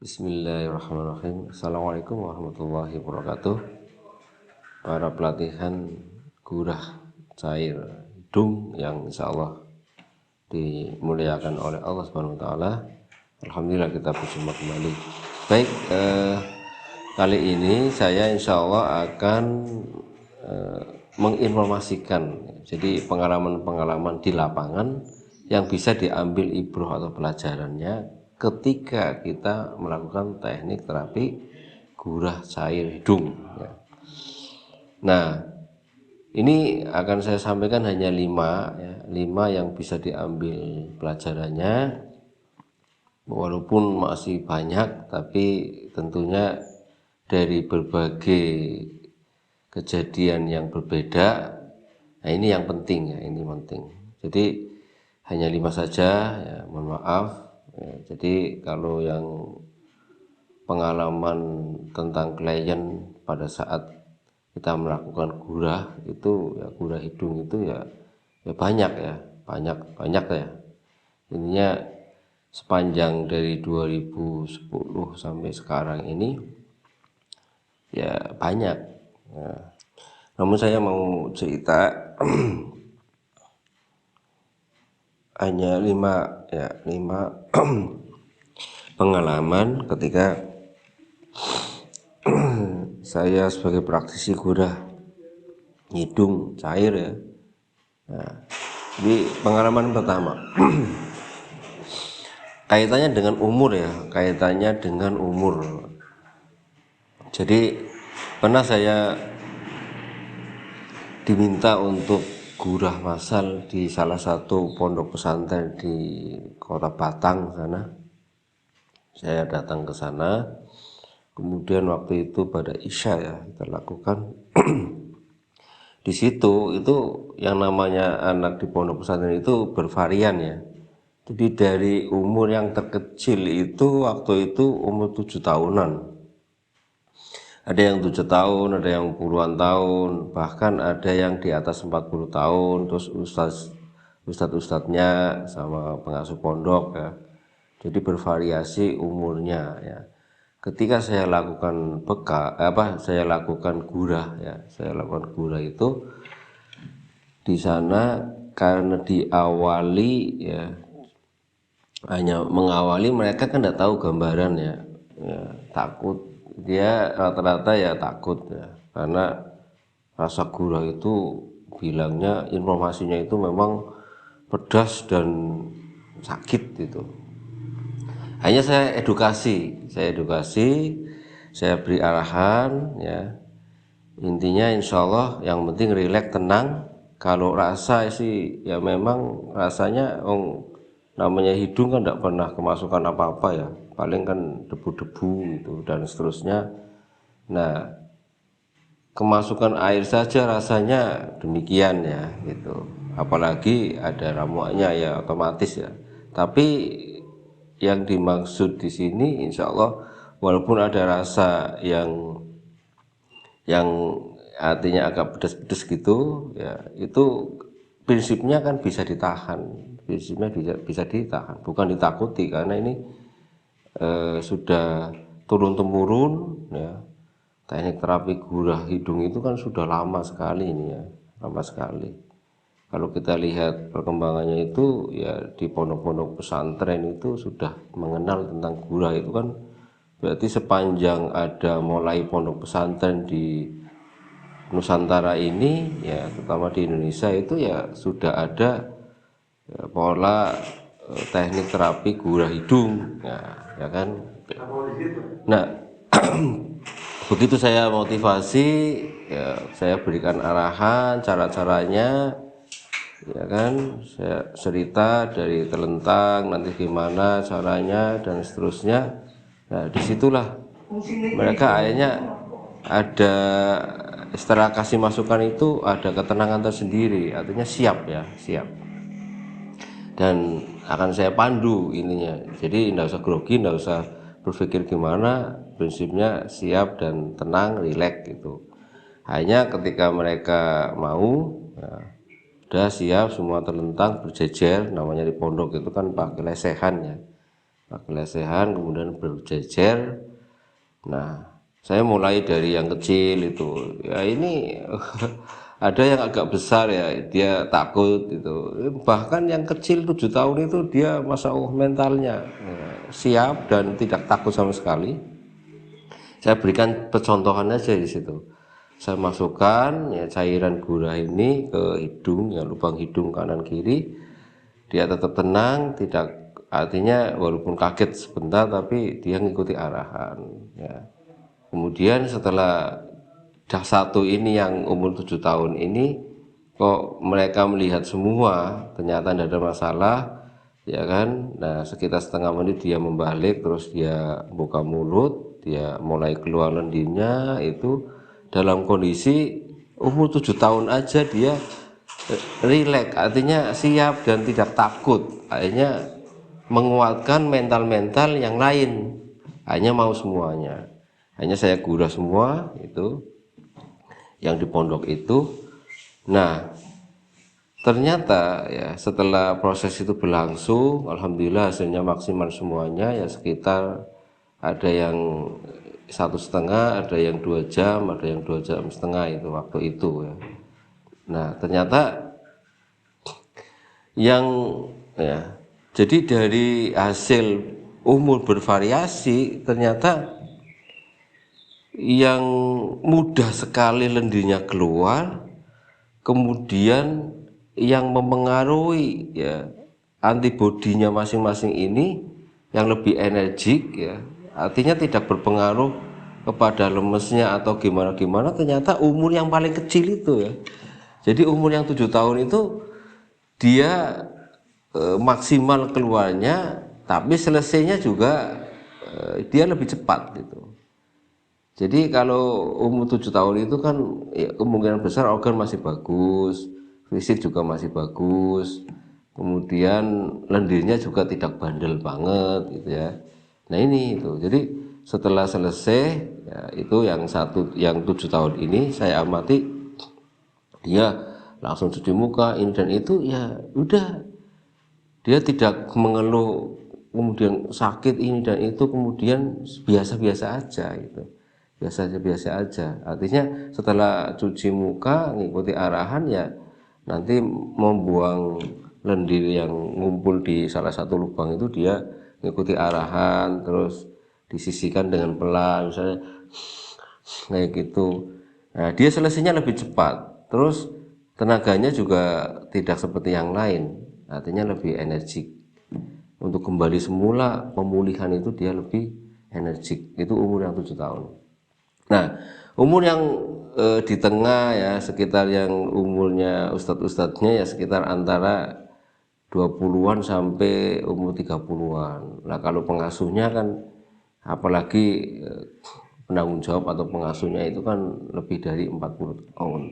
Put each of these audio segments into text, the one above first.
Bismillahirrahmanirrahim. Assalamualaikum warahmatullahi wabarakatuh. Para pelatihan gurah cair hidung yang insya Allah dimuliakan oleh Allah Subhanahu Wa Taala. Alhamdulillah kita berjumpa kembali. Baik, kali ini saya insya Allah akan menginformasikan, jadi pengalaman-pengalaman di lapangan yang bisa diambil ibroh atau pelajarannya ketika kita melakukan teknik terapi gurah cair hidung. Nah, ini akan saya sampaikan hanya 5 yang bisa diambil pelajarannya, walaupun masih banyak, tapi tentunya dari berbagai kejadian yang berbeda. Nah, ini yang penting ya, ini penting. Jadi hanya 5 saja ya, mohon maaf. Ya, jadi kalau yang pengalaman tentang klien pada saat kita melakukan gurah itu ya, gurah hidung itu ya banyak ya, banyak ya. Ininya sepanjang dari 2010 sampai sekarang ini ya banyak. Nah, namun saya mau cerita hanya 5 pengalaman ketika saya sebagai praktisi gurah hidung cair ya. Nah, di pengalaman pertama kaitannya dengan umur ya, Jadi pernah saya diminta untuk gurah massal di salah satu pondok pesantren di kota Batang sana. Saya datang ke sana, kemudian waktu itu pada Isya ya kita lakukan. Di situ itu yang namanya anak di pondok pesantren itu bervarian ya. Jadi dari umur yang terkecil itu waktu itu umur 7 tahunan. Ada yang 7 tahun, ada yang puluhan tahun, bahkan ada yang di atas 40 tahun, terus ustadz-ustadznya sama pengasuh pondok ya. Jadi bervariasi umurnya ya. Ketika saya lakukan saya lakukan gurah itu di sana karena diawali ya, hanya mengawali, mereka kan tidak tahu gambaran ya, takut. Dia rata-rata ya takut ya, karena rasa gurah itu bilangnya informasinya itu memang pedas dan sakit gitu. Hanya saya edukasi, saya beri arahan ya. Intinya insya Allah yang penting rileks, tenang. Kalau rasa sih ya memang rasanya namanya hidung kan tidak pernah kemasukan apa-apa ya, paling kan debu-debu gitu dan seterusnya. Nah, kemasukan air saja rasanya demikian ya gitu, apalagi ada ramuannya ya otomatis ya. Tapi yang dimaksud di sini insya Allah walaupun ada rasa yang artinya agak pedas-pedas gitu ya, itu prinsipnya kan bisa ditahan, bisa ditahan, bukan ditakuti, karena ini sudah turun-temurun ya. Teknik terapi gurah hidung itu kan sudah lama sekali ini ya, lama sekali. Kalau kita lihat perkembangannya itu ya di pondok-pondok pesantren itu sudah mengenal tentang gurah itu kan, berarti sepanjang ada mulai pondok pesantren di Nusantara ini ya, terutama di Indonesia itu ya sudah ada ya, pola teknik terapi gurah hidung ya kan. Nah, begitu saya motivasi ya, saya berikan arahan cara-caranya ya kan, saya cerita dari telentang nanti gimana caranya dan seterusnya. Nah, disitulah mereka akhirnya ada, setelah kasih masukan itu ada ketenangan tersendiri, artinya siap ya, siap. Dan akan saya pandu ininya, jadi tidak usah grogi, tidak usah berpikir gimana, prinsipnya siap dan tenang, rileks gitu. Hanya ketika mereka mau ya, udah siap semua terlentang berjejer, namanya di pondok itu kan pakai lesehan ya, pakai lesehan kemudian berjejer. Nah, saya mulai dari yang kecil itu. Ya ini ada yang agak besar ya, dia takut itu. Bahkan yang kecil 7 tahun itu dia masya Allah mentalnya siap dan tidak takut sama sekali. Saya berikan percontohan aja di situ. Saya masukkan ya cairan gurah ini ke hidung, ya lubang hidung kanan kiri. Dia tetap tenang, tidak, artinya walaupun kaget sebentar tapi dia ngikuti arahan. Ya. Kemudian setelah dah satu ini yang umur 7 tahun ini kok mereka melihat semua ternyata tidak ada masalah, ya kan. Nah sekitar setengah menit dia membalik, terus dia buka mulut, dia mulai keluar lendirnya itu dalam kondisi umur 7 tahun aja dia rileks, artinya siap dan tidak takut. Akhirnya menguatkan mental-mental yang lain, hanya mau semuanya. Hanya saya gurah semua itu yang di pondok itu. Nah ternyata ya setelah proses itu berlangsung, alhamdulillah hasilnya maksimal semuanya, ya sekitar ada yang 1,5, ada yang 2 jam, ada yang 2,5 jam itu waktu itu ya. Nah ternyata yang ya, jadi dari hasil umur bervariasi ternyata yang mudah sekali lendirnya keluar, kemudian yang mempengaruhi ya antibodinya masing-masing ini yang lebih energik ya, artinya tidak berpengaruh kepada lemesnya atau gimana-gimana, ternyata umur yang paling kecil itu ya. Jadi umur yang 7 tahun itu dia maksimal keluarnya, tapi selesainya juga dia lebih cepat gitu. Jadi kalau umur 7 tahun itu kan ya, kemungkinan besar organ masih bagus, fisik juga masih bagus, kemudian lendirnya juga tidak bandel banget gitu ya. Nah ini itu, jadi setelah selesai ya, itu yang 7 tahun ini saya amati, dia langsung cuci muka ini dan itu, ya udah, dia tidak mengeluh kemudian sakit ini dan itu, kemudian biasa-biasa aja gitu, biasa aja. Artinya setelah cuci muka ngikuti arahan ya, nanti membuang lendir yang ngumpul di salah satu lubang itu dia ngikuti arahan, terus disisihkan dengan pelan misalnya kayak gitu. Nah dia selesainya lebih cepat, terus tenaganya juga tidak seperti yang lain, artinya lebih energik. Untuk kembali semula pemulihan itu dia lebih energik, itu umur yang 7 tahun. Nah umur yang di tengah ya, sekitar yang umurnya ustadz-ustadznya ya sekitar antara 20-an sampai umur 30-an. Nah kalau pengasuhnya kan apalagi penanggung jawab atau pengasuhnya itu kan lebih dari 40 tahun.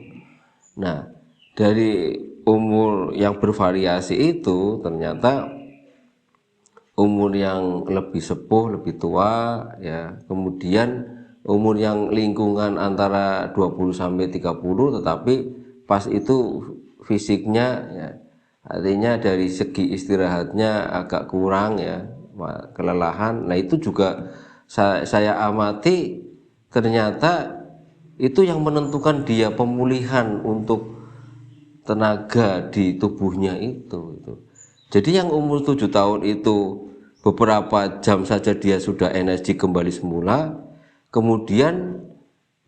Nah dari umur yang bervariasi itu ternyata umur yang lebih sepuh, lebih tua ya, kemudian umur yang lingkungan antara 20 sampai 30, tetapi pas itu fisiknya ya, artinya dari segi istirahatnya agak kurang ya, kelelahan. Nah itu juga saya amati, ternyata itu yang menentukan dia pemulihan untuk tenaga di tubuhnya itu. Jadi yang umur 7 tahun itu beberapa jam saja dia sudah energi kembali semula, kemudian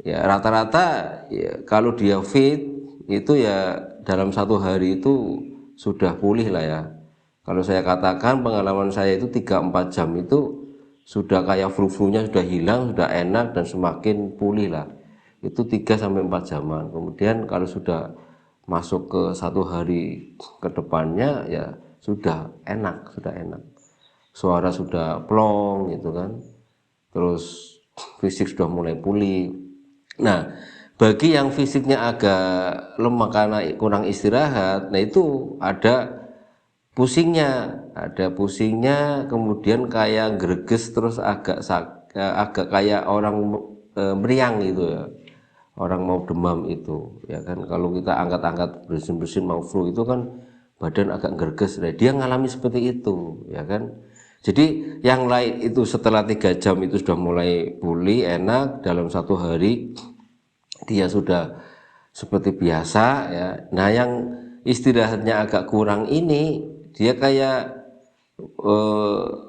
ya rata-rata ya, kalau dia fit itu ya dalam 1 hari itu sudah pulih lah ya. Kalau saya katakan pengalaman saya itu 3-4 jam itu sudah kayak flu-flunya sudah hilang, sudah enak dan semakin pulih lah. Itu 3-4 jaman. Kemudian kalau sudah masuk ke 1 hari ke depannya ya sudah enak, suara sudah plong gitu kan, terus fisik sudah mulai pulih. Nah bagi yang fisiknya agak lemah karena kurang istirahat, nah itu ada pusingnya, kemudian kayak greges, terus agak kayak orang meriang gitu ya, orang mau demam itu ya kan. Kalau kita angkat-angkat bersin-bersin mau flu itu kan badan agak gerges, nah dia ngalami seperti itu ya kan. Jadi yang lain itu setelah 3 jam itu sudah mulai pulih, enak, dalam 1 hari dia sudah seperti biasa ya. Nah yang istirahatnya agak kurang ini dia kayak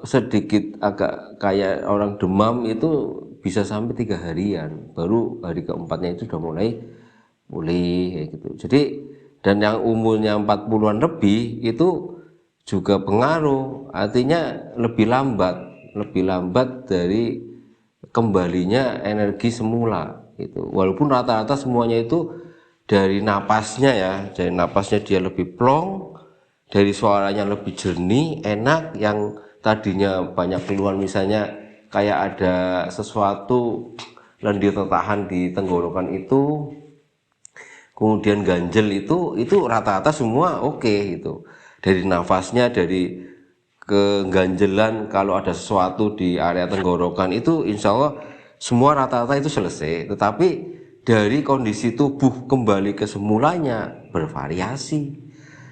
sedikit agak kayak orang demam itu bisa sampai 3 harian, baru hari keempatnya itu sudah mulai pulih kayak gitu. Jadi dan yang umurnya 40-an lebih itu juga pengaruh, artinya lebih lambat dari kembalinya energi semula gitu. Walaupun rata-rata semuanya itu dari napasnya ya, dari napasnya dia lebih plong, dari suaranya lebih jernih, enak. Yang tadinya banyak keluhan misalnya kayak ada sesuatu lendir tertahan di tenggorokan itu, kemudian ganjel itu rata-rata semua oke gitu. Dari nafasnya, dari keganjelan kalau ada sesuatu di area tenggorokan itu insya Allah semua rata-rata itu selesai. Tetapi dari kondisi tubuh kembali ke semulanya bervariasi.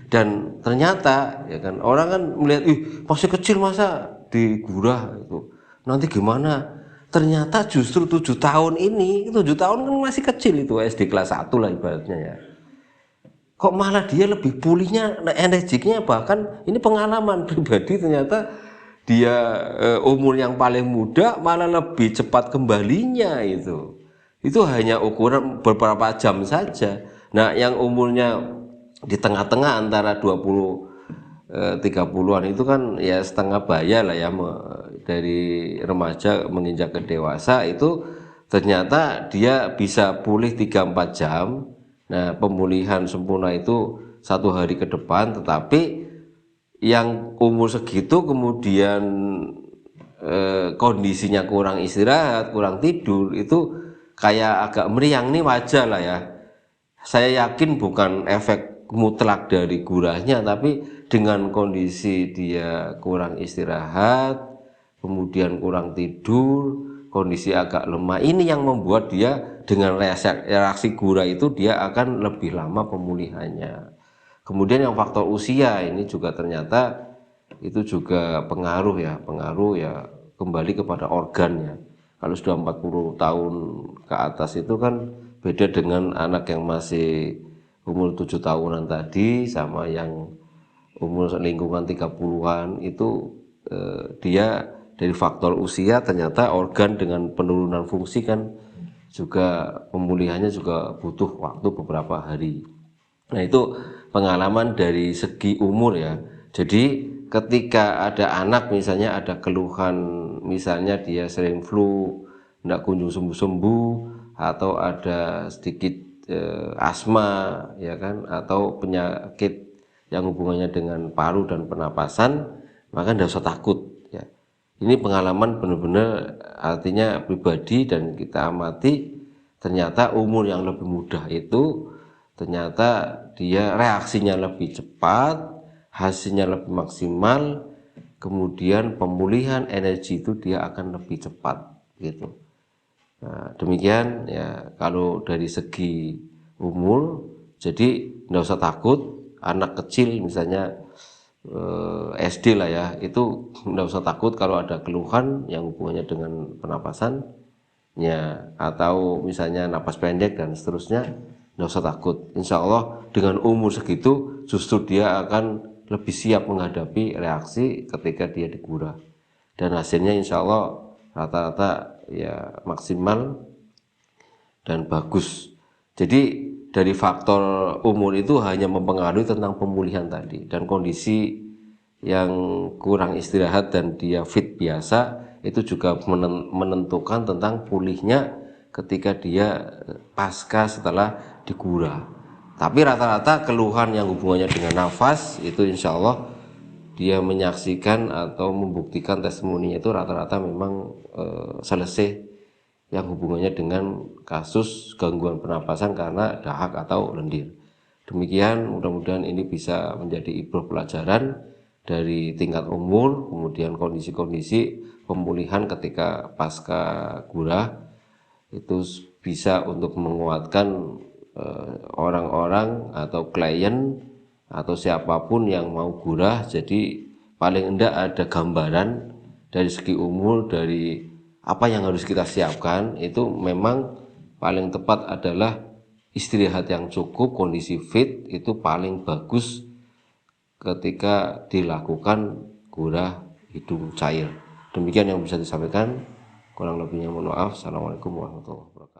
Dan ternyata ya kan orang kan melihat masih kecil masa digurah itu nanti gimana, ternyata justru 7 tahun ini, 7 tahun kan masih kecil itu SD kelas 1 lah ibaratnya ya, kok malah dia lebih pulihnya energiknya. Bahkan ini pengalaman pribadi, ternyata dia umur yang paling muda malah lebih cepat kembalinya. Itu hanya ukuran beberapa jam saja. Nah yang umurnya di tengah-tengah antara 20 30-an itu kan ya setengah baya lah ya, dari remaja menginjak ke dewasa itu ternyata dia bisa pulih 3-4 jam. Nah pemulihan sempurna itu 1 hari ke depan. Tetapi yang umur segitu kemudian kondisinya kurang istirahat, kurang tidur, itu kayak agak meriang nih, wajar lah ya. Saya yakin bukan efek mutlak dari gurahnya, tapi dengan kondisi dia kurang istirahat, kemudian kurang tidur, kondisi agak lemah, ini yang membuat dia dengan reaksi gurah itu dia akan lebih lama pemulihannya. Kemudian yang faktor usia ini juga ternyata itu juga pengaruh ya kembali kepada organnya. Kalau sudah 40 tahun ke atas itu kan beda dengan anak yang masih umur 7 tahunan tadi sama yang umur lingkungan 30-an itu dia dari faktor usia ternyata organ dengan penurunan fungsi kan juga pemulihannya juga butuh waktu beberapa hari. Nah itu pengalaman dari segi umur ya. Jadi ketika ada anak misalnya ada keluhan, misalnya dia sering flu, tidak kunjung sembuh-sembuh, atau ada sedikit asma ya kan, atau penyakit yang hubungannya dengan paru dan pernapasan, maka tidak usah takut ya. Ini pengalaman benar-benar artinya pribadi, dan kita amati ternyata umur yang lebih muda itu ternyata dia reaksinya lebih cepat, hasilnya lebih maksimal, kemudian pemulihan energi itu dia akan lebih cepat gitu. Nah, demikian ya kalau dari segi umur. Jadi tidak usah takut, anak kecil misalnya SD lah ya, itu tidak usah takut kalau ada keluhan yang hubungannya dengan pernapasan ya, atau misalnya napas pendek dan seterusnya, tidak usah takut. Insya Allah dengan umur segitu justru dia akan lebih siap menghadapi reaksi ketika dia digurah, dan hasilnya insya Allah rata-rata ya maksimal dan bagus. Jadi dari faktor umur itu hanya mempengaruhi tentang pemulihan tadi, dan kondisi yang kurang istirahat dan dia fit biasa itu juga menentukan tentang pulihnya ketika dia pasca setelah digurah. Tapi rata-rata keluhan yang hubungannya dengan nafas itu insya Allah dia menyaksikan atau membuktikan testimoninya itu rata-rata memang selesai yang hubungannya dengan kasus gangguan pernapasan karena dahak atau lendir. Demikian, mudah-mudahan ini bisa menjadi ibrah pelajaran dari tingkat umur, kemudian kondisi-kondisi pemulihan ketika pasca gurah itu bisa untuk menguatkan orang-orang atau klien atau siapapun yang mau gurah. Jadi paling enggak ada gambaran dari segi umur, dari apa yang harus kita siapkan, itu memang paling tepat adalah istirahat yang cukup, kondisi fit itu paling bagus ketika dilakukan gurah hidung cair. Demikian yang bisa disampaikan, kurang lebihnya mohon maaf. Assalamualaikum warahmatullahi wabarakatuh.